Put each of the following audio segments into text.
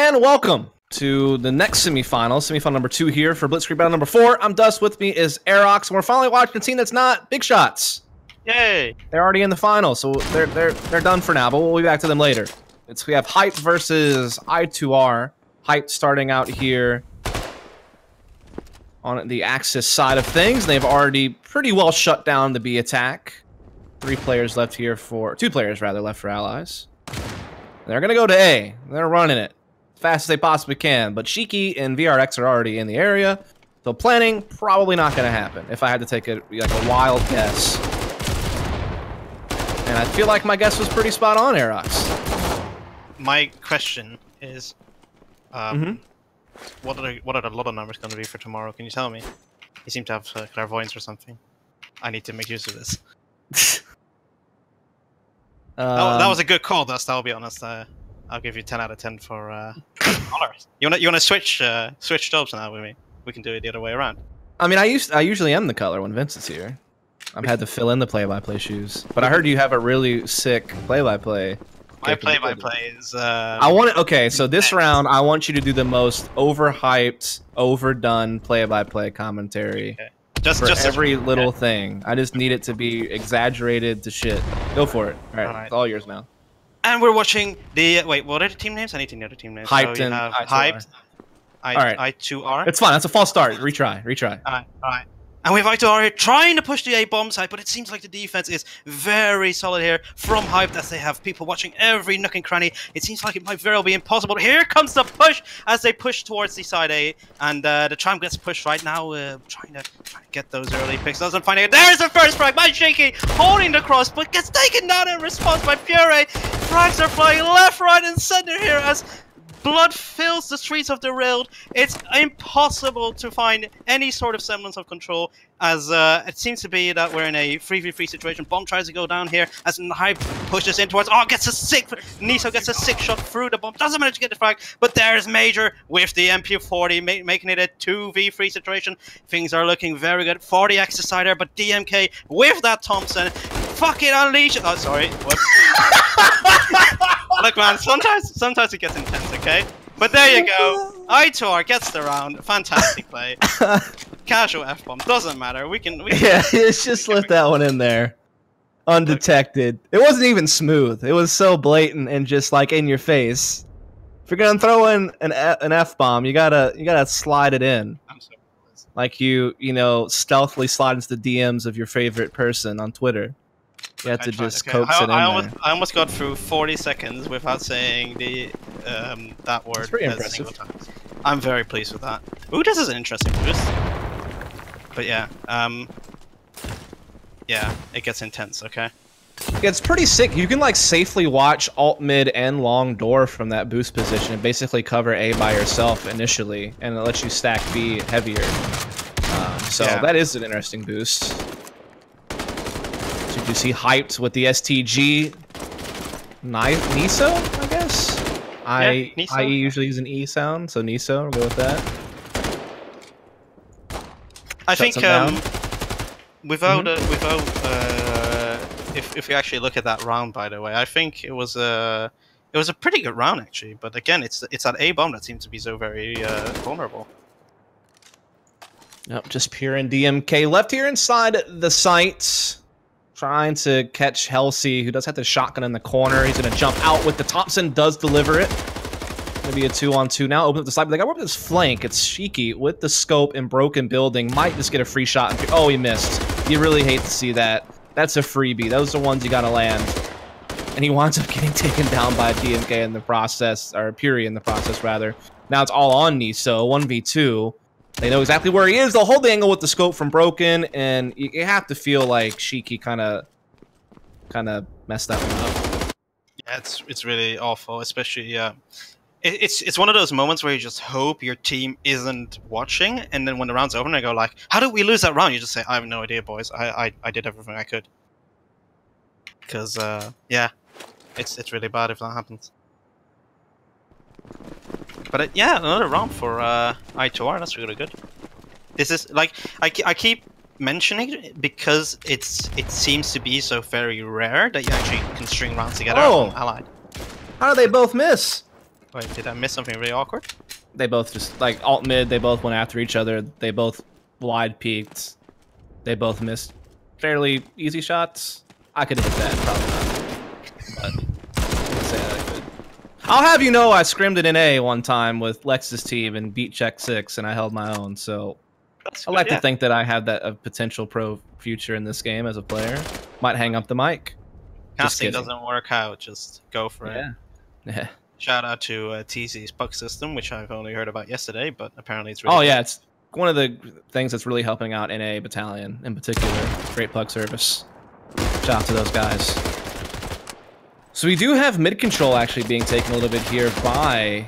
And welcome to the next semifinal, semifinal number 2 here for Blitzkrieg battle number 4. I'm Dust, with me is Aerox, and we're finally watching a team that's not Big Shots. Yay! They're already in the final, so they're done for now, but we'll be back to them later. We have Hype versus I2R. Hype starting out here on the Axis side of things. They've already pretty well shut down the B attack. 2 players left for Allies. They're gonna go to A. They're running it fast as they possibly can, but Shiki and VRX are already in the area, so planning probably not gonna happen. If I had to take a wild guess, and I feel like my guess was pretty spot on, Aerox. My question is, what are the lotto numbers going to be for tomorrow? Can you tell me? You seem to have clairvoyance or something. I need to make use of this. That was a good call, Dust. I'll be honest. I'll give you 10 out of 10 for colors. You wanna switch jobs now with me? We can do it the other way around. I mean, I usually am the color when Vince is here. I've had to fill in the play-by-play shoes, but I heard you have a really sick play-by-play. My play-by-play is. Okay, so this round, I want you to do the most overhyped, overdone play-by-play commentary. Okay. Just every little thing. I just need it to be exaggerated to shit. Go for it. All right. It's all yours now. And we're watching the wait. What are the team names? I need to know the team names. Hyped so and Hyped. All right. I2R. It's fine. That's a false start. Retry. All right. And we have I2R here trying to push the A-bomb side, but it seems like the defense is very solid here from Hyped, as they have people watching every nook and cranny. It seems like it might very well be impossible. Here comes the push as they push towards the side A, and the Tramp gets pushed right now, trying to get those early picks. Doesn't find it. There's the first frag by Shaky, holding the cross, but gets taken down in response by Pure. Frags are flying left, right, and center here as blood fills the streets of Derailed. It's impossible to find any sort of semblance of control, as it seems to be that we're in a 3v3 situation. Bomb tries to go down here as Hype pushes in towards. Niso gets a sick shot through the bomb. Doesn't manage to get the frag, but there's Major with the MP40, making it a 2v3 situation. Things are looking very good. 40x side there, but DMK with that Thompson. Fucking unleash! Oh, sorry. Whoops. Look, man, sometimes it gets intense, okay? But there you go. I2R gets the round. Fantastic play. Casual F-bomb. Doesn't matter. We can yeah, let's just let that one in there. Undetected. It wasn't even smooth. It was so blatant and just like in your face. If you're gonna throw in an F-bomb, you gotta slide it in. I'm so like you stealthily slide into the DMs of your favorite person on Twitter. You have to just coax it in there. I almost got through 40 seconds without saying the that word. That's pretty impressive. I'm very pleased with that. Ooh, this is an interesting boost. But yeah, yeah, it gets intense. Okay. Yeah, it's pretty sick. You can like safely watch alt mid and long door from that boost position and basically cover A by yourself initially, and it lets you stack B heavier. So yeah, that is an interesting boost. You see Hyped with the STG. Niso, I guess? Yeah, I usually use an E sound, so Niso, we'll go with that. I think if you actually look at that round, by the way, I think it was a pretty good round actually. But again, it's that A bomb that seems to be so very vulnerable. Yep, just pure and DMK left here inside the site. Trying to catch Halsey, who does have the shotgun in the corner. He's going to jump out with the Thompson, does deliver it. Going to be a 2-on-2 now. Open up the side, but they got up this flank. It's Shiki with the scope and broken building. Might just get a free shot. Oh, he missed. You really hate to see that. That's a freebie. Those are the ones you got to land. And he winds up getting taken down by DMK in the process, or Puri in the process, rather. Now it's all on Niso, 1v2. They know exactly where he is. They'll hold the angle with the scope from Broken, and you have to feel like Shiki kind of messed that one up. Yeah, it's really awful, especially it's one of those moments where you just hope your team isn't watching, and then when the round's over, they go like, "How did we lose that round?" You just say, "I have no idea, boys. I did everything I could." Because yeah, it's really bad if that happens. But yeah, another round for I2R. That's really good. This is like I keep mentioning it because it seems to be so very rare that you actually can string rounds together on Allied. How do they both miss? Wait, did I miss something really awkward? They both just, like, alt mid, they both went after each other. They both wide peeked. They both missed fairly easy shots. I could have hit that, probably not. But I say that I could. I'll have you know I scrimmed in A one time with Lex's team and beat Check 6, and I held my own, so I like to think that I have that a potential pro future in this game as a player. Might hang up the mic. Casting doesn't work out, just go for it. Yeah. Shout out to TZ's puck system, which I've only heard about yesterday, but apparently it's really Oh, good. yeah, it's one of the things that's really helping out NA Battalion in particular. Great puck service. Shout out to those guys. So we do have mid control actually being taken a little bit here by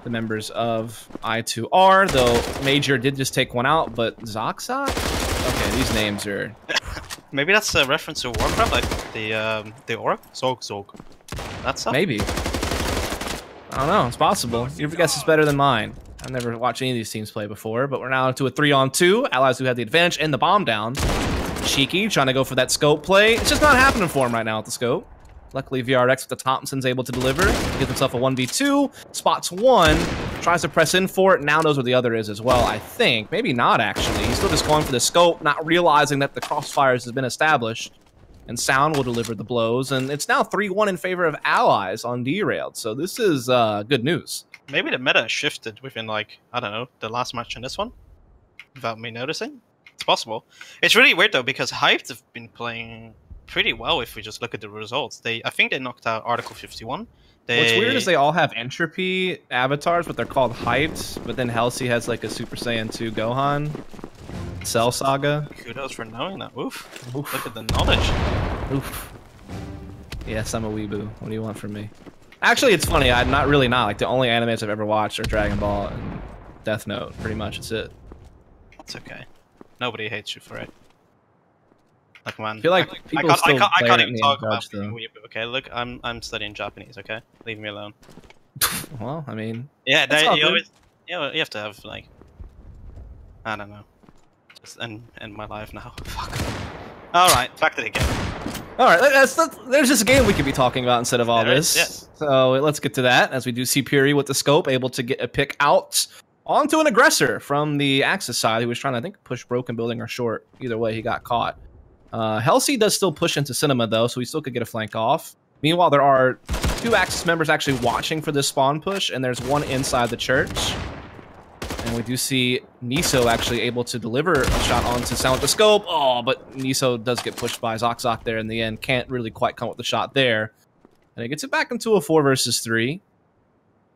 the members of I2R, though Major did just take one out, but Zoxok? Okay, these names are... Maybe that's a reference to Warcraft, like the orc? Zog. That's up. Maybe. I don't know, it's possible. Your guess is better than mine. I've never watched any of these teams play before, but we're now into a 3-on-2. Allies who have the advantage and the bomb down. Cheeky, trying to go for that scope play. It's just not happening for him right now with the scope. Luckily, VRX with the Thompson's able to deliver. Gives himself a 1v2. Spots one. Tries to press in for it. Now knows where the other is as well, I think. Maybe not, actually. He's still just going for the scope, not realizing that the crossfires has been established. And Sound will deliver the blows. And it's now 3-1 in favor of Allies on Derailed. So this is good news. Maybe the meta shifted within, like, I don't know, the last match in this one. Without me noticing. It's possible. It's really weird, though, because Hyped have been playing pretty well if we just look at the results. I think they knocked out Article 51. What's weird is they all have Entropy avatars, but they're called Hyped. But then Halsey has like a Super Saiyan 2 Gohan. Cell Saga. Kudos for knowing that. Oof. Look at the knowledge. Oof. Yes, I'm a weeboo. What do you want from me? Actually, it's funny. I'm not really not. Like, the only animes I've ever watched are Dragon Ball and Death Note. Pretty much, that's it. That's okay. Nobody hates you for it. Like, man, I feel like people still I can't even talk judge, about being weeb, okay? Look, I'm studying Japanese, okay? Leave me alone. Well, I mean... Yeah, you always... You have to have, like... I don't know. Just end my life now. Fuck. Alright, back to the game. Alright, there's just a game we could be talking about instead of all this. Yes. So let's get to that, as we do see Puri with the scope, able to get a pick out onto an aggressor from the Axis side, who was trying to, I think, push Broken Building or short. Either way, he got caught. Halsey does still push into Cinema, though, so he still could get a flank off. Meanwhile, there are 2 Axis members actually watching for this spawn push, and there's one inside the church. And we do see Niso actually able to deliver a shot onto Sound with the scope. Oh, but Niso does get pushed by Zoxok there in the end. Can't really quite come with the shot there. And it gets it back into a 4 versus 3.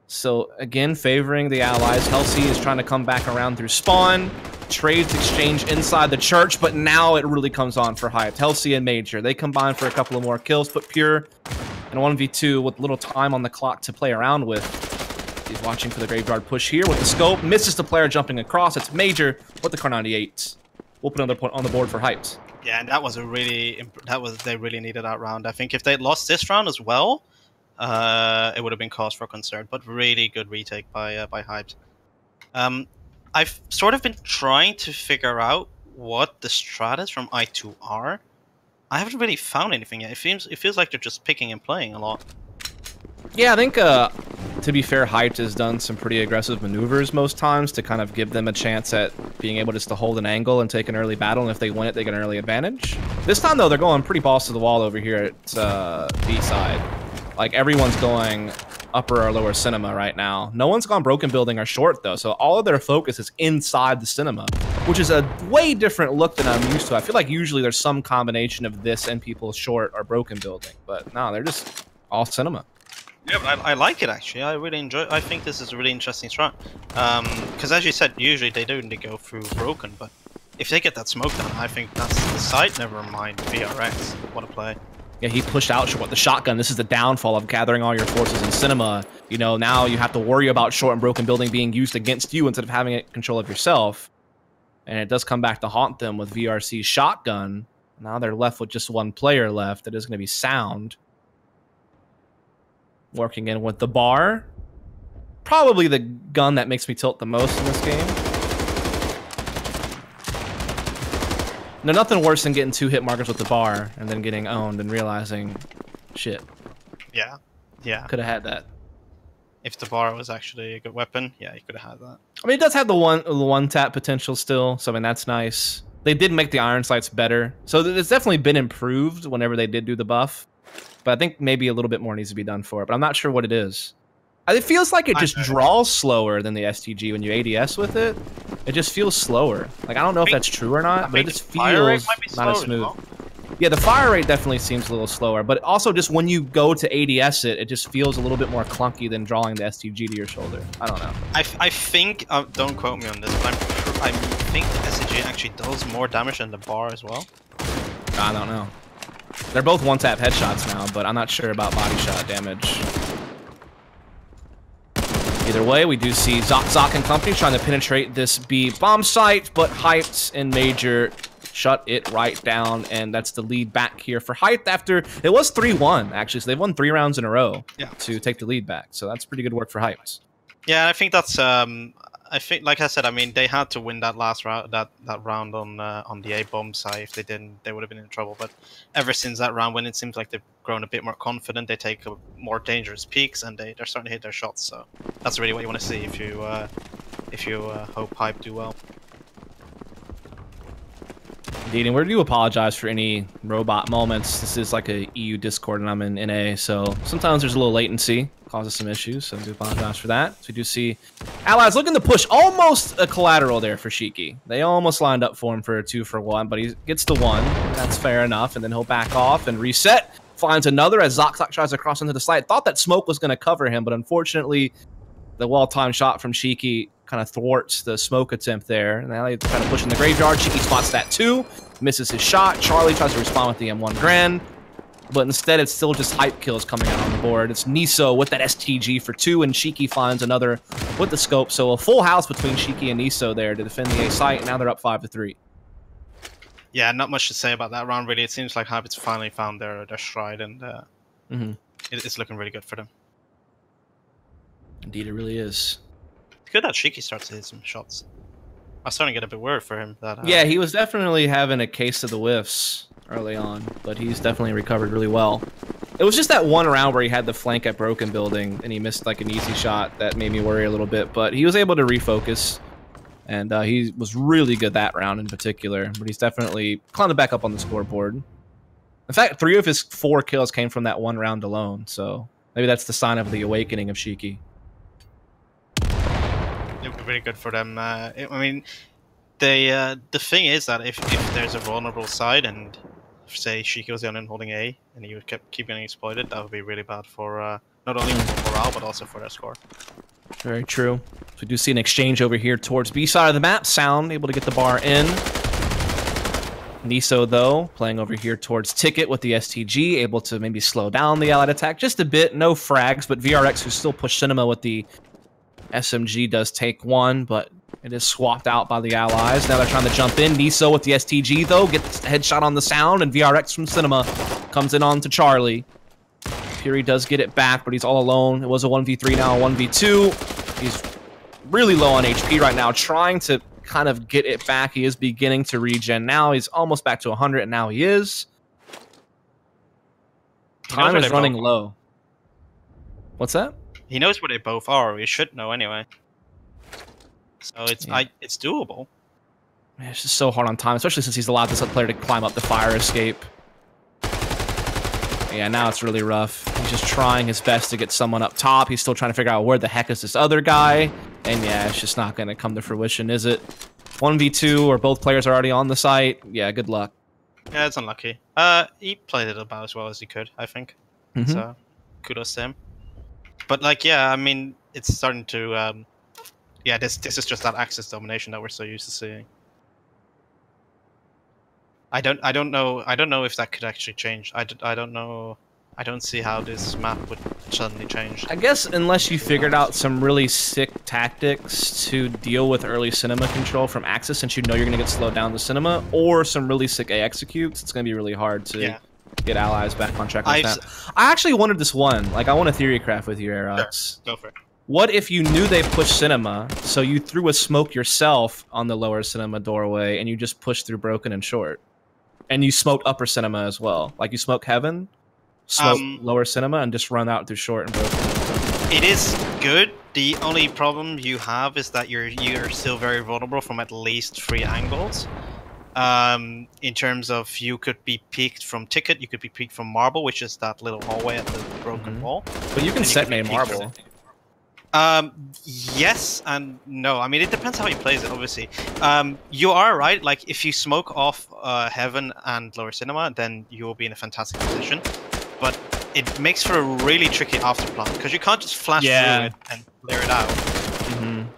So, again, favoring the Allies. Halsey is trying to come back around through spawn. Trades exchange inside the church, but now it really comes on for Hyped. Halsey and Major, they combine for a couple of more kills, put Pure in 1v2 with little time on the clock to play around with. He's watching for the Graveyard push here with the scope. Misses the player jumping across. It's Major with the Car 98. We'll put another point on the board for Hyped. Yeah, and that was they really needed that round. I think if they'd lost this round as well, it would have been cause for concern. But really good retake by Hyped. I've sort of been trying to figure out what the strat is from I2R. I haven't really found anything yet. It feels like they're just picking and playing a lot. Yeah, I think, to be fair, Hyped has done some pretty aggressive maneuvers most times to kind of give them a chance at being able just to hold an angle and take an early battle, and if they win it, they get an early advantage. This time, though, they're going pretty balls to the wall over here at B side. Like, everyone's going upper or lower cinema right now. No one's gone Broken Building or short, though, so all of their focus is inside the cinema, which is a way different look than I'm used to. I feel like usually there's some combination of this and people short or Broken Building, but no, they're just all cinema. Yeah, but I like it, actually. I really enjoy it. I think this is a really interesting strat. Because as you said, usually they go through Broken, but if they get that smoke down, I think that's the side. Never mind VRX. What a play. Yeah, he pushed out short with the shotgun. This is the downfall of gathering all your forces in cinema. You know, now you have to worry about short and Broken Building being used against you instead of having it control of yourself. And it does come back to haunt them with VRC's shotgun. Now they're left with just one player left. It is going to be Sound. Working in with the bar. Probably the gun that makes me tilt the most in this game. No, nothing worse than getting 2 hit markers with the bar and then getting owned and realizing, shit. Yeah. Could have had that. If the bar was actually a good weapon, yeah, he could have had that. I mean, it does have the one tap potential still, so I mean that's nice. They did make the iron sights better, so it's definitely been improved whenever they did do the buff. But I think maybe a little bit more needs to be done for it, but I'm not sure what it is. It feels like it just draws slower than the STG when you ADS with it. It just feels slower. Like, I don't know if that's true or not, but it just feels not as smooth. Yeah, the fire rate definitely seems a little slower, but also just when you go to ADS it, it just feels a little bit more clunky than drawing the STG to your shoulder. I don't know. I think, don't quote me on this, but I think the STG actually does more damage than the bar as well. I don't know. They're both one-tap headshots now, but I'm not sure about body shot damage. Either way, we do see Zok and company trying to penetrate this B bomb site, but Hyped and Major shut it right down, and that's the lead back here for Hyped after it was 3-1, actually, so they've won 3 rounds in a row to take the lead back, so that's pretty good work for Hyped. Yeah, I think that's, I think, like I said, I mean, they had to win that last round, that round on the A-bomb side. If they didn't, they would have been in trouble, but ever since that round, when it seems like they've grown a bit more confident, they take more dangerous peaks, and they're starting to hit their shots, so that's really what you want to see if you hope Hype do well. Indeed, and we do apologize for any robot moments. This is like a EU Discord and I'm in NA, so sometimes there's a little latency, causes some issues, so I do apologize for that. So we do see Allies looking to push almost a collateral there for Shiki. They almost lined up for him for a 2-for-1, but he gets the 1. That's fair enough, and then he'll back off and reset. Finds another as Zok tries to cross into the site. Thought that smoke was going to cover him, but unfortunately, the well-timed shot from Shiki kind of thwarts the smoke attempt there. And now they try to push in the graveyard. Shiki spots that too, misses his shot. Charlie tries to respond with the M1 Grand, but instead it's still just Hype kills coming out on the board. It's Niso with that STG for 2, and Shiki finds another with the scope. So a full house between Shiki and Niso there to defend the A site, and now they're up 5-3. Yeah, not much to say about that round, really. It seems like Hype's finally found their stride, and it's looking really good for them. Indeed, it really is. It's good that Shiki starts to hit some shots. I was starting to get a bit worried for him. That yeah, he was definitely having a case of the whiffs early on, but he's definitely recovered really well. It was just that one round where he had the flank at Broken Building, and he missed like an easy shot that made me worry a little bit, but he was able to refocus, and he was really good that round in particular, but he's definitely climbed back up on the scoreboard. In fact, 3 of his 4 kills came from that one round alone, so maybe that's the sign of the awakening of Shiki. Really good for them. I mean, the thing is that if there's a vulnerable side and say Shiki was the only one holding A and he would keep getting exploited, that would be really bad for not only for morale but also for their score. Very true. So we do see an exchange over here towards B side of the map. Sound able to get the bar in. Niso though playing over here towards Ticket with the STG, able to maybe slow down the allied attack just a bit. No frags, but VRX who still push Cinema with the SMG does take 1, but it is swapped out by the Allies. Now they're trying to jump in. Niso with the STG, though, gets the headshot on the Sound, and VRX from Cinema comes in on to Charlie. Fury does get it back, but he's all alone. It was a 1v3, now a 1v2. He's really low on HP right now, trying to kind of get it back. He is beginning to regen now. He's almost back to 100, and now he is. Time is running low. What's that? He knows where they both are, or he should know anyway. So it's it's doable. Man, it's just so hard on time, especially since he's allowed this player to climb up the fire escape. Yeah, now it's really rough. He's just trying his best to get someone up top. He's still trying to figure out where the heck is this other guy. And yeah, it's just not going to come to fruition, is it? 1v2, or both players are already on the site. Yeah, good luck. Yeah, it's unlucky. He played it about as well as he could, I think. So, kudos to him. But like, yeah, I mean, it's starting to, yeah, this is just that Axis domination that we're so used to seeing. I don't know if that could actually change. I don't know. I don't see how this map would suddenly change. I guess unless you figured out some really sick tactics to deal with early Cinema control from Axis, since you know you're going to get slowed down to Cinema, or some really sick A executes, it's going to be really hard to get Allies back on track like that. I actually wondered this one. Like, I want a theory craft with you, Aerox. Sure. Go for it. What if you knew they pushed Cinema, so you threw a smoke yourself on the lower Cinema doorway, and you just pushed through Broken and Short? And you smoked upper Cinema as well. Like, you smoke Heaven, smoke lower Cinema, and just run out through Short and Broken. It is good. The only problem you have is that you're still very vulnerable from at least 3 angles. In terms of you could be peeked from Ticket, you could be peeked from Marble, which is that little hallway at the broken wall. But you can set main Marble. Yes and no. I mean, it depends how he plays it, obviously. You are right. Like, if you smoke off Heaven and Lower Cinema, then you will be in a fantastic position. But it makes for a really tricky afterplan, because you can't just flash through it and clear it out.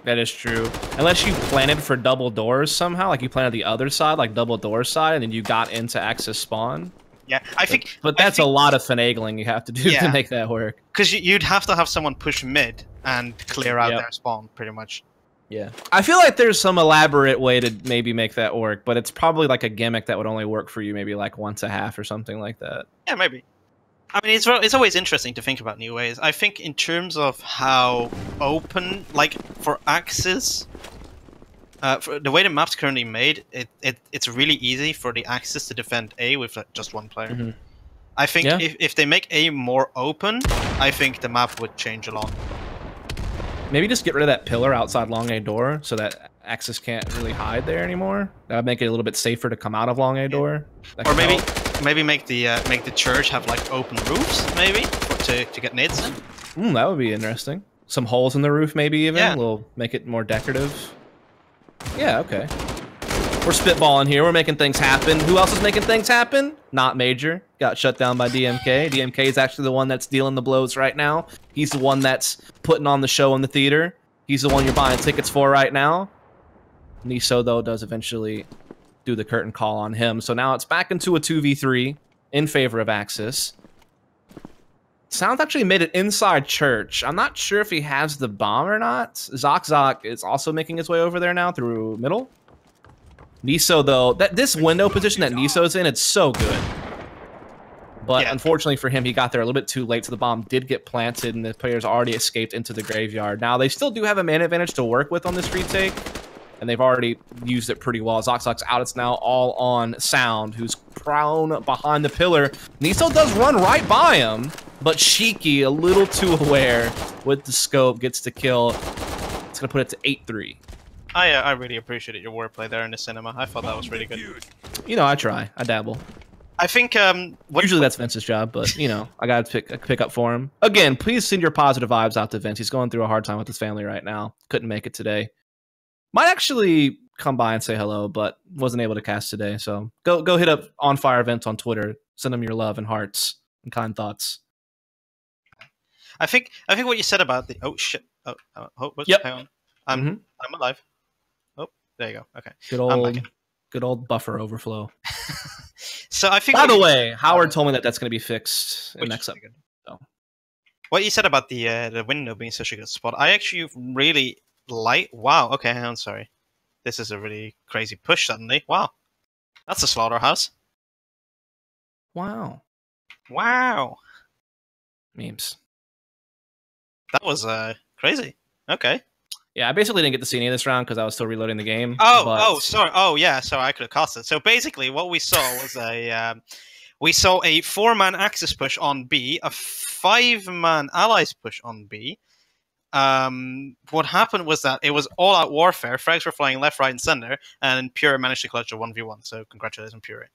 That is true. Unless you planted for double doors somehow, like you planted the other side, like double door side, and then you got into Axis spawn. Yeah, I think... But that's a lot of finagling you have to do to make that work. Because you'd have to have someone push mid and clear out their spawn, pretty much. Yeah. I feel like there's some elaborate way to maybe make that work, but it's probably like a gimmick that would only work for you maybe like once a half or something like that. Yeah, maybe. I mean, it's always interesting to think about new ways. I think in terms of how open, like for Axis, for the way the map's currently made, it's really easy for the Axis to defend A with just 1 player. I think if they make A more open, I think the map would change a lot. Maybe just get rid of that pillar outside long A door so that Axis can't really hide there anymore. That would make it a little bit safer to come out of long A door. Or maybe make the church have like open roofs, maybe to get nades in. That would be interesting. Some holes in the roof, maybe even. We'll make it more decorative. Yeah, okay. We're spitballing here. We're making things happen. Who else is making things happen? Not Major. Got shut down by DMK. DMK is actually the one that's dealing the blows right now. He's the one that's putting on the show in the theater. He's the one you're buying tickets for right now. Niso, though, does eventually do the curtain call on him. So now it's back into a 2v3 in favor of Axis. Sounds actually made it inside church. I'm not sure if he has the bomb or not. Zok is also making his way over there now through middle. Niso, though, this window position that Niso's in, it's so good. But unfortunately for him, he got there a little bit too late, so the bomb did get planted, and the players already escaped into the graveyard. Now, they still do have a man advantage to work with on this retake, and they've already used it pretty well. Zok's out. It's now all on Sound, who's prone behind the pillar. Niso does run right by him, but Shiki, a little too aware with the scope, gets the kill. It's going to put it to 8-3. I really appreciated your wordplay there in the cinema. I thought that was really good. You know, I try. I dabble. I think usually that's Vince's job, but you know, I got to pick up for him. Again, please send your positive vibes out to Vince. He's going through a hard time with his family right now. Couldn't make it today. Might actually come by and say hello, but wasn't able to cast today. So go hit up On Fire Vince on Twitter. Send him your love and hearts and kind thoughts. I think what you said about the hang on. I'm alive. There you go. Okay. Good old buffer overflow. So I think. By the way, Howard told me that that's going to be fixed in next episode. So. What you said about the window being such a good spot, I actually really like. Wow. Okay. I'm sorry. This is a really crazy push suddenly. Wow. That's a slaughterhouse. Wow. Memes. That was crazy. Okay. Yeah, I basically didn't get to see any of this round because I was still reloading the game. Sorry. Oh, yeah. Sorry, I could have cast it. So basically, what we saw was a 4-man Axis push on B, a 5-man Allies push on B. What happened was that it was all-out warfare. Frags were flying left, right, and center, and Pure managed to clutch a 1v1. So congratulations, Pure.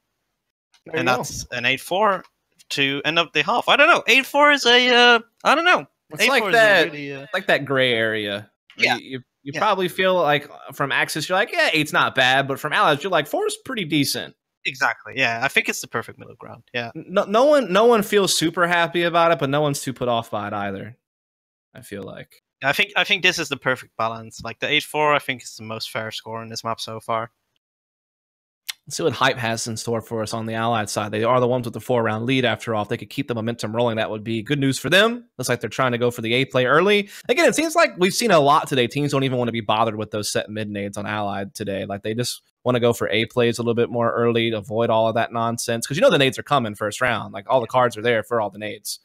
And that's an 8-4 to end up the half. I don't know. 8-4 is a I don't know. It's like that, really, like that gray area. Yeah. You probably feel like from Axis, you're like, yeah, 8's not bad, but from Allies, you're like, 4's pretty decent. Exactly. Yeah, I think it's the perfect middle ground. Yeah. No one feels super happy about it, but no one's too put off by it either. I feel like. I think this is the perfect balance. Like the 8-4, I think is the most fair score in this map so far. Let's see what Hype has in store for us on the Allied side. They are the ones with the 4-round lead, after all. If they could keep the momentum rolling, that would be good news for them. Looks like they're trying to go for the A play early. Again, it seems like we've seen a lot today. Teams don't even want to be bothered with those set mid nades on Allied today. Like, they just want to go for A plays a little bit more early to avoid all of that nonsense. Because you know the nades are coming first round. Like, all the cards are there for all the nades.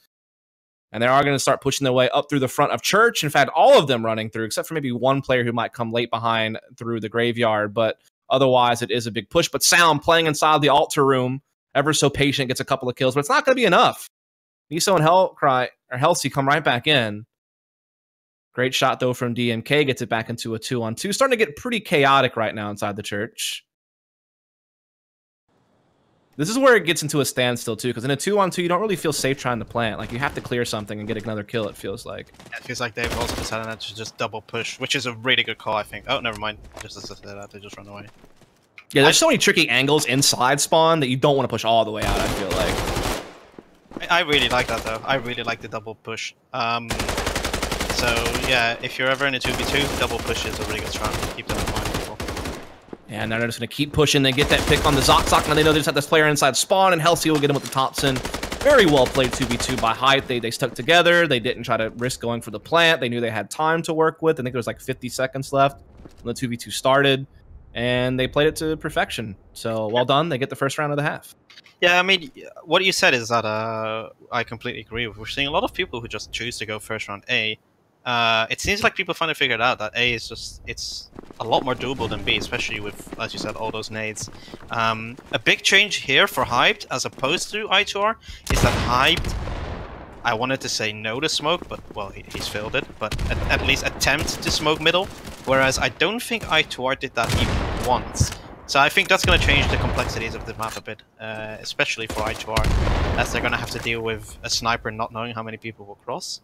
And they are going to start pushing their way up through the front of Church. In fact, all of them running through, except for maybe one player who might come late behind through the graveyard. But otherwise, it is a big push. But Sound playing inside the altar room, ever so patient, gets a couple of kills, but it's not going to be enough. Niso and Hellsey come right back in. Great shot, though, from DMK. Gets it back into a 2-on-2. Starting to get pretty chaotic right now inside the church. This is where it gets into a standstill, too, because in a 2-on-2, you don't really feel safe trying to plant. Like, you have to clear something and get another kill, it feels like. It feels like they've also decided to just double push, which is a really good call, I think. Oh, never mind. Just as I said that, they just run away. Yeah, there's so many tricky angles inside spawn that you don't want to push all the way out, I feel like. I really like that, though. I really like the double push. So, yeah, if you're ever in a 2v2, double push is a really good strat. Keep that in mind, people. Yeah, now they're just going to keep pushing. They get that pick on the Zok. Now they know they just have this player inside spawn, and Helsey will get him with the Thompson. Very well played 2v2 by Hype. They stuck together. They didn't try to risk going for the plant. They knew they had time to work with. I think there was like 50 seconds left when the 2v2 started, and they played it to perfection. So, well done. They get the first round of the half. Yeah, I mean, what you said is that I completely agree with. We're seeing a lot of people who just choose to go first round A. It seems like people finally figured out that A is just, it's a lot more doable than B, especially with, as you said, all those nades. A big change here for Hyped, as opposed to I2R, is that Hyped, I wanted to say no to smoke, but, well, he's failed it, but at least attempt to smoke middle, whereas I don't think I2R did that even once. So I think that's going to change the complexities of the map a bit, especially for I2R, as they're going to have to deal with a sniper not knowing how many people will cross.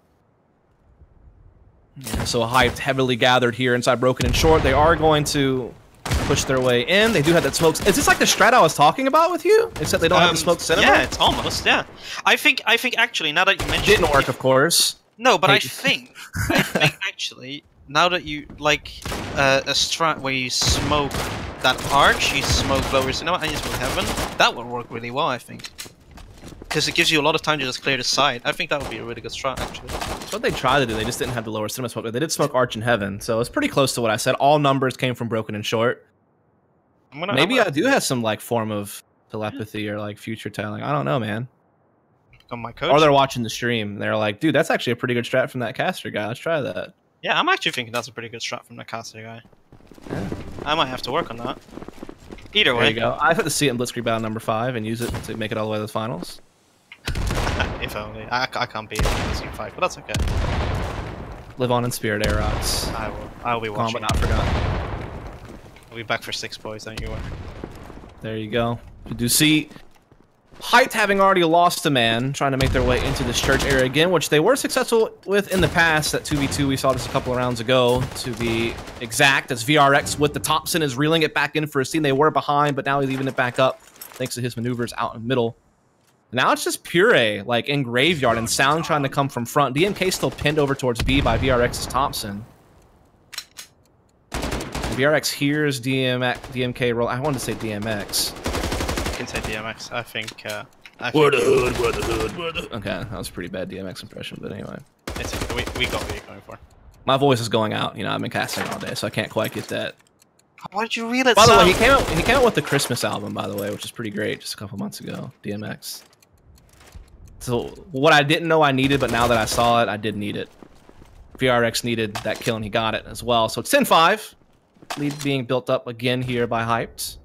Yeah, so Hyped heavily gathered here inside Broken and Short. They are going to push their way in. They do have that smoke. Is this like the strat I was talking about with you? Except they don't have the smoke cinema? Yeah, it's almost, yeah. I think actually, now that you mentioned it, didn't work, of course. No, but I think actually, now that you, like, a strat where you smoke that arch, you smoke lower cinema, and you smoke heaven, that would work really well, I think. Because it gives you a lot of time to just clear the side. I think that would be a really good strat, actually. That's what they tried to do. They just didn't have the lower cinema smoke. They did smoke Arch and Heaven, so it's pretty close to what I said. All numbers came from Broken and Short. Maybe I do have some like form of telepathy or like future telling. I don't know, man. Become my coach. Or they're watching the stream. And they're like, dude, that's actually a pretty good strat from that caster guy. Let's try that. Yeah, I'm actually thinking that's a pretty good strat from the caster guy. Yeah. I might have to work on that. Either way. There you go. I have to see it in Blitzkrieg Battle number 5 and use it to make it all the way to the finals. If only. I can't beat it in Blitzkrieg 5, but that's okay. Live on in spirit, Aerox. I will. I'll be watching. But not forgot. We'll be back for 6 boys, don't you worry. There you go. You do see Hyped having already lost a man, trying to make their way into this church area again, which they were successful with in the past. That 2v2, we saw this a couple of rounds ago, to be exact, as VRX with the Thompson is reeling it back in for a scene. They were behind, but now he's leaving it back up thanks to his maneuvers out in the middle. Now it's just Pure, like, in Graveyard, and Sound trying to come from front. DMK still pinned over towards B by VRX's Thompson. VRX hears DMK roll. I wanted to say DMX. You can say DMX. I think. Where the hood, where the hood, where the... Okay, that was a pretty bad DMX impression, but anyway. It's okay. We got what you're going for. My voice is going out. You know, I've been casting all day, so I can't quite get that. Why did you reel it? By the way, he came out with the Christmas album, by the way, which is pretty great, just a couple months ago. DMX. So what I didn't know I needed, but now that I saw it, I did need it. VRX needed that kill, and he got it as well. So it's 10-5. Lead being built up again here by Hyped.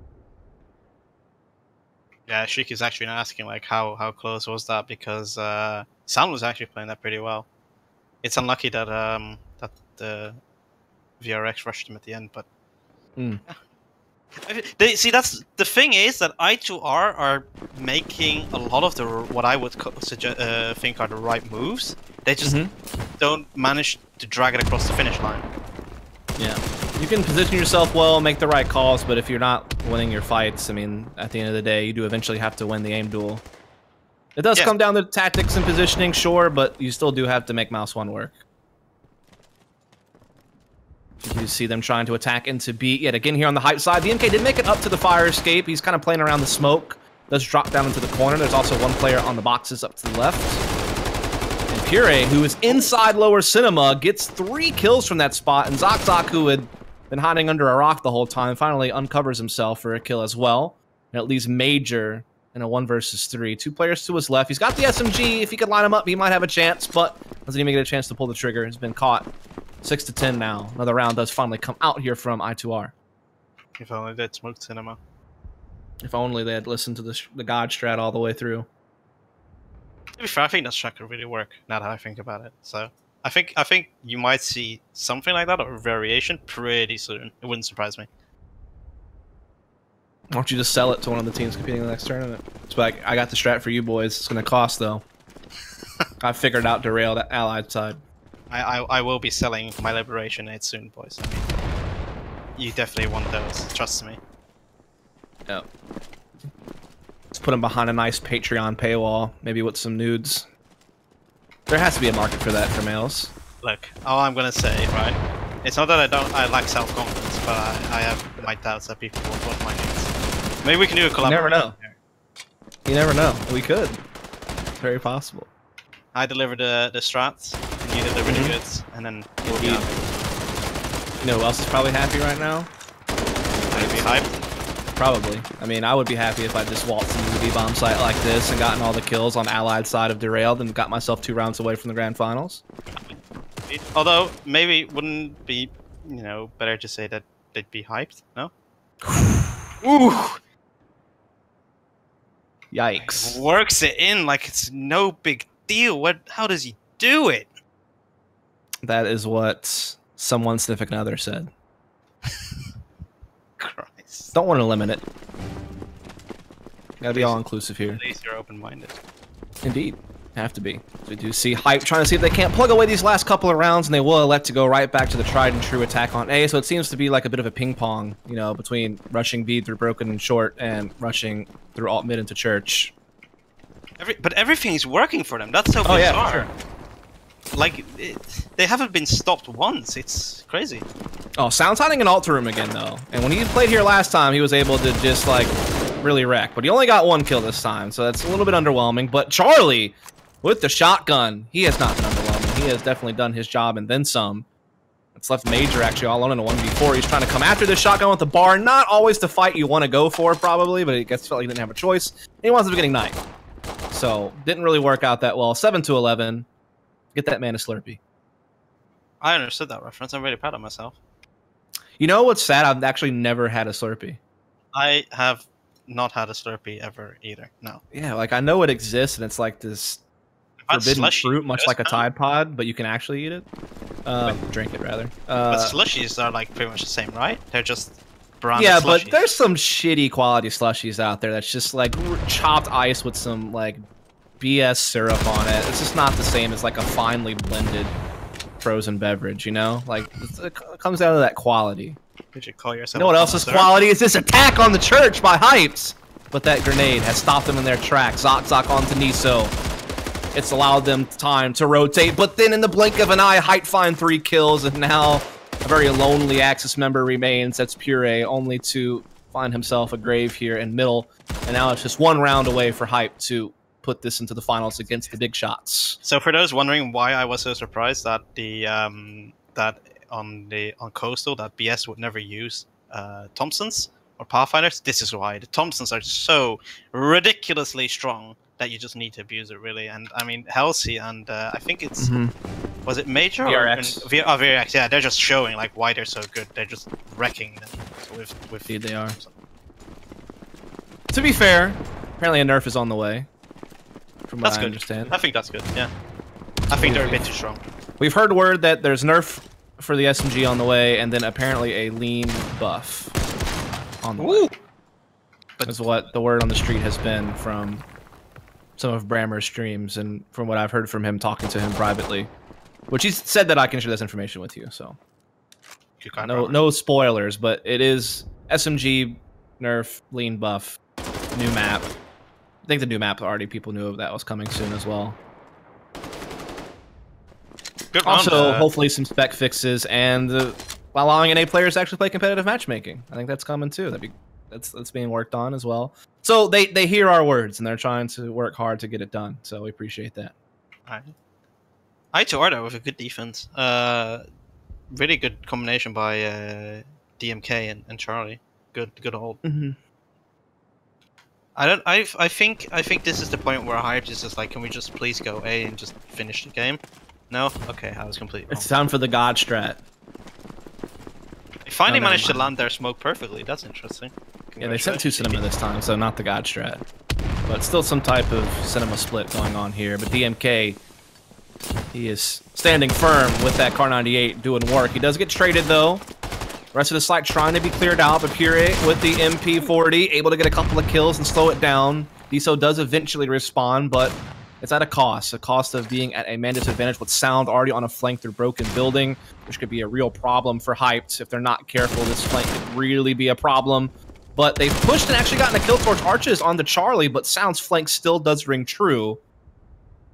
Yeah, Sheik is actually asking, like, how close was that? Because Sound was actually playing that pretty well. It's unlucky that that the VRX rushed him at the end, but... See, that's the thing is that I2R are making a lot of the what I would think are the right moves. They just don't manage to drag it across the finish line. Yeah, you can position yourself well, make the right calls, but if you're not winning your fights, I mean, at the end of the day, you do eventually have to win the aim duel. It does come down to tactics and positioning, sure, but you still do have to make Mouse 1 work. You see them trying to attack into B yet again here on the Hype side. The MK did make it up to the fire escape. He's kind of playing around the smoke. Does drop down into the corner. There's also one player on the boxes up to the left. And Pure, who is inside lower cinema, gets 3 kills from that spot. And Zok, who had been hiding under a rock the whole time, finally uncovers himself for a kill as well. And it leaves Major in a 1 versus 3. 2 players to his left. He's got the SMG. If he could line him up, he might have a chance, but doesn't even get a chance to pull the trigger. He's been caught. 6-10 now. Another round does finally come out here from I2R. If only they'd smoked cinema. If only they had listened to the God strat all the way through. To be fair, I think that strat could really work, now that I think about it. So I think you might see something like that or a variation pretty soon. It wouldn't surprise me. Why don't you just sell it to one of the teams competing in the next tournament? It's like, I got the strat for you boys. It's gonna cost though. I figured out Derailed allied side. I will be selling my Liberation Aid soon, boys. I mean, you definitely want those. Trust me. Yep. Let's put them behind a nice Patreon paywall, maybe with some nudes. There has to be a market for that for males. Look, all I'm gonna say, right? It's not that I lack self-confidence, but I have my doubts that people will want my nudes. Maybe we can do a collaboration. You never know. You never know. We could. Very possible. I deliver the strats, and you deliver the goods, and then we'll be happy. You know who else is probably happy right now? I'd be hyped. Probably. I mean, I would be happy if I just waltzed into the B-bomb site like this and gotten all the kills on allied side of Derailed and got myself 2 rounds away from the grand finals. Although, maybe it wouldn't be, you know, better to say that they'd be hyped, no? Ooh! Yikes. Works it in like it's no big deal. How does he do it? That is what someone's significant other said. Christ. Don't want to limit it. Gotta be all-inclusive here. At least you're open-minded. Indeed. Have to be. So we do see Hype trying to see if they can't plug away these last couple of rounds, and they will elect to go right back to the tried and true attack on A, so it seems to be like a bit of a ping-pong, you know, between rushing B through Broken and Short and rushing through alt mid into Church. But everything is working for them. That's so bizarre. Oh, yeah, sure. Like, they haven't been stopped once. It's crazy. Oh, Sound's hiding in Altar Room again, though. And when he played here last time, he was able to just, like, really wreck. But he only got 1 kill this time, so that's a little bit underwhelming. But Charlie, with the shotgun, he has not been underwhelming. He has definitely done his job and then some. It's left Major actually all alone in a 1v4. He's trying to come after this shotgun with the bar. Not always the fight you want to go for, probably, but he gets felt like he didn't have a choice. And he wants to be getting knifed. So, didn't really work out that well. 7-11. Get that man a Slurpee. I understood that reference. I'm really proud of myself. You know what's sad? I've actually never had a Slurpee. I have not had a Slurpee ever either. No. Yeah, like I know it exists, and it's like this forbidden fruit, much like a Tide Pod, but you can actually eat it. Drink it rather. But slushies are like pretty much the same, right? They're just branded yeah, slushies. but there's some shitty quality slushies out there that's just like chopped ice with some like BS syrup on it. It's just not the same as like a finely blended frozen beverage, you know? Like it comes down to that quality. Did you call yourself? You know what else is quality? Is this attack on the Church by Hypes? But that grenade has stopped them in their tracks. Zok onto Niso. It's allowed them time to rotate, but then in the blink of an eye, Hype find 3 kills, and now a very lonely Axis member remains. That's Puree, only to find himself a grave here in middle. And now it's just 1 round away for Hype to put this into the finals against the big shots. So for those wondering why I was so surprised that the that on Coastal that BS would never use Thompsons or Pathfinders, this is why. The Thompsons are so ridiculously strong that you just need to abuse it, really. And I mean, Halsey and I think it's was it Major VRX? Or VRX? Yeah, they're just showing like why they're so good. They're just wrecking them with. Indeed, they are. To be fair, apparently a nerf is on the way. From what I understand. I think that's good. Yeah, I think they're a bit too strong. We've heard word that there's nerf for the SMG on the way, and then apparently a lean buff on the way. That's what the word on the street has been from some of Brammer's streams, and from what I've heard from him talking to him privately, which he said that I can share this information with you. So no spoilers, but it is SMG nerf lean buff, new map. I think the new map already people knew of that was coming soon as well. Good also, hopefully some spec fixes and allowing NA players to actually play competitive matchmaking. I think that's coming too. That's being worked on as well. So they hear our words and they're trying to work hard to get it done. So we appreciate that. All right. I2R though with a good defense. Really good combination by DMK and Charlie. Good hold. I think this is the point where Hype is just like, can we just please go A and just finish the game? No? Okay, I was completely wrong. It's time for the God strat. They finally managed to land their smoke perfectly. That's interesting. Yeah, they sent 2 Cinema this time, so not the God strat. But still some type of Cinema split going on here. But DMK He is standing firm with that Kar 98 doing work. He does get traded, though. Rest of the site trying to be cleared out, but Pure with the MP40, able to get a couple of kills and slow it down. Dieso does eventually respawn, but it's at a cost of being at a man disadvantage with Sound already on a flank through Broken Building, which could be a real problem for Hyped. If they're not careful, this flank could really be a problem. But they've pushed and actually gotten a kill towards Arches on the Charlie, but Sound's flank still does ring true,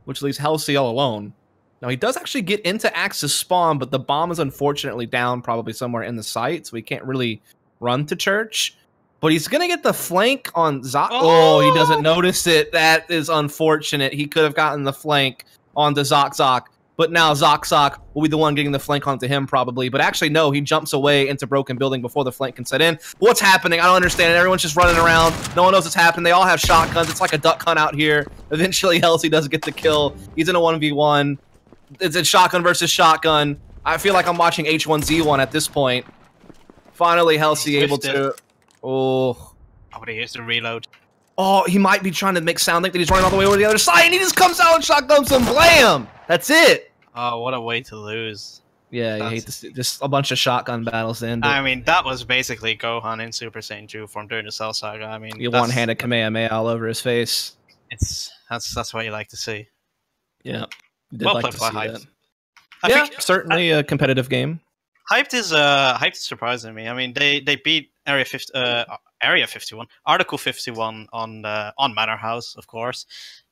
which leaves Halsey all alone. Now, he does actually get into Axis spawn, but the bomb is unfortunately down probably somewhere in the site, so he can't really run to church. But he's going to get the flank on Zok. Oh, he doesn't notice it. That is unfortunate. He could have gotten the flank onto Zok. But now Zok will be the one getting the flank onto him probably. But actually, no, he jumps away into Broken Building before the flank can set in. What's happening? I don't understand it. Everyone's just running around. No one knows what's happening. They all have shotguns. It's like a duck hunt out here. Eventually, Halsey does get the kill. He's in a 1v1. It's a shotgun versus shotgun. I feel like I'm watching H1Z1 at this point. Finally, Halsey able to... Oh, but he has to reload. Oh, he might be trying to make Sound think that he's running all the way over the other side, and he just comes out and shotguns him. Blam! That's it. Oh, what a way to lose. Yeah, you hate to see just a bunch of shotgun battles to end it. I mean, that was basically Gohan in Super Saiyan 2 form during the Cell Saga. I mean, you one-handed Kamehameha all over his face. That's what you like to see. Yeah. Well played by Hyped. I think certainly a competitive game. Hyped is surprising me. I mean, they beat Area 51, Article 51 on Manor House, of course.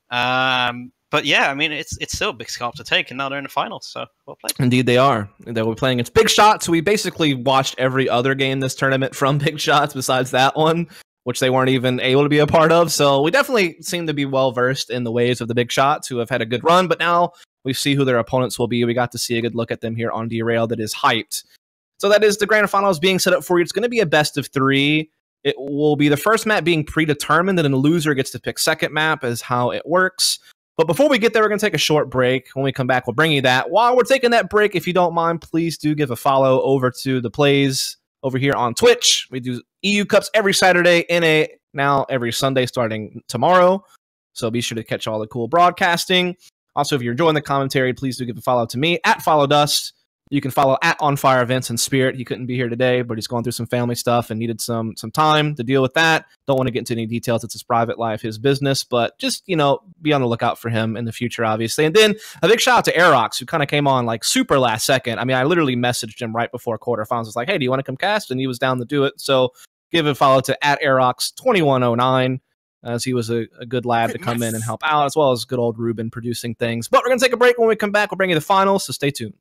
But yeah, I mean, it's still a big scalp to take, and now they're in the finals. So well played. Indeed, they are. They were playing against Big Shots. We basically watched every other game this tournament from Big Shots besides that one, which they weren't even able to be a part of. So we definitely seem to be well versed in the ways of the Big Shots, who have had a good run. But now we see who their opponents will be. We got to see a good look at them here on Derailed. That is Hyped. So that is the grand finals being set up for you. It's going to be a best of 3. It will be the first map being predetermined, and then a loser gets to pick second map is how it works. But before we get there, we're going to take a short break. When we come back, we'll bring you that. While we're taking that break, if you don't mind, please do give a follow over to the plays over here on Twitch. We do EU Cups every Saturday, NA now every Sunday starting tomorrow. So be sure to catch all the cool broadcasting. Also, if you're enjoying the commentary, please do give a follow to me at FollowDust. You can follow at On Fire Events and Spirit. He couldn't be here today, but he's going through some family stuff and needed some time to deal with that. Don't want to get into any details. It's his private life, his business, but just, you know, be on the lookout for him in the future, obviously. And then a big shout out to Aerox, who kind of came on like super last second. I mean, I literally messaged him right before quarterfinals. I was like, hey, do you want to come cast? And he was down to do it. So give a follow to at Aerox2109. As he was a good lad to come in and help out, as well as good old Ruben producing things. But we're going to take a break. When we come back, we'll bring you the finals, so stay tuned.